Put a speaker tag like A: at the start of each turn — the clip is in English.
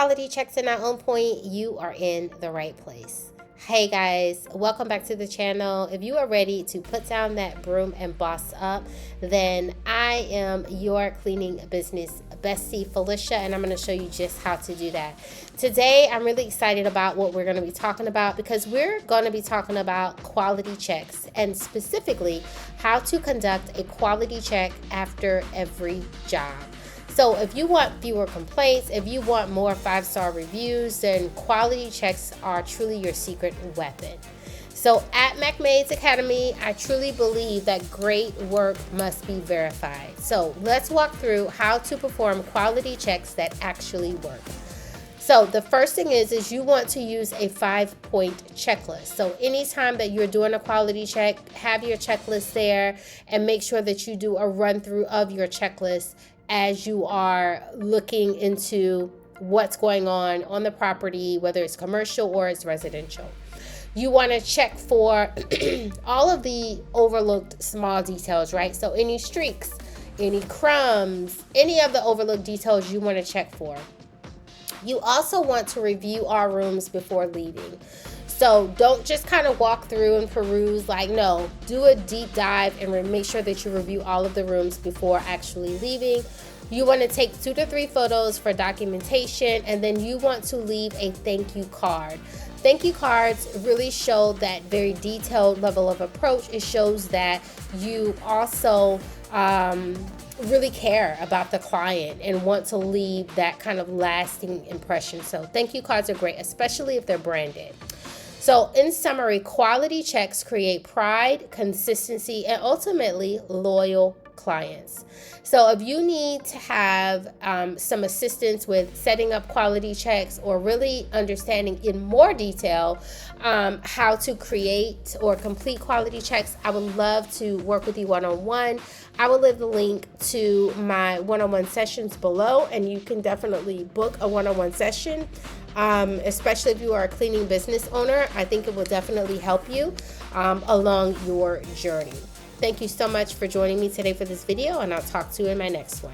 A: quality checks are not on point, you are in the right place. Hey guys, welcome back to the channel. If you are ready to put down that broom and boss up, then I am your cleaning business bestie, Felicia, and I'm going to show you just how to do that. Today, I'm really excited about what we're going to be talking about because we're going to be talking about quality checks and specifically how to conduct a quality check after every job. So if you want fewer complaints, if you want more 5-star reviews, then quality checks are truly your secret weapon. So at MacMaids Academy, I truly believe that great work must be verified. So let's walk through how to perform quality checks that actually work. So the first thing is you want to use a 5-point checklist. So anytime that you're doing a quality check, have your checklist there and make sure that you do a run through of your checklist as you are looking into what's going on the property, whether it's commercial or it's residential. You want to check for all of the overlooked small details, right? So any streaks, any crumbs, any of the overlooked details you want to check for. You also want to review our rooms before leaving. So don't just kind of walk through and peruse, no, do a deep dive and make sure that you review all of the rooms before actually leaving. You want to take 2 to 3 photos for documentation, and then you want to leave a thank you card. Thank you cards really show that very detailed level of approach. It shows that you also really care about the client and want to leave that kind of lasting impression. So thank you cards are great, especially if they're branded. So in summary, quality checks create pride, consistency, and ultimately loyal clients. So if you need to have some assistance with setting up quality checks or really understanding in more detail how to create or complete quality checks, I would love to work with you one-on-one. I will leave the link to my one-on-one sessions below, and you can definitely book a one-on-one session. Especially if you are a cleaning business owner, I think it will definitely help you along your journey. Thank you so much for joining me today for this video, and I'll talk to you in my next one.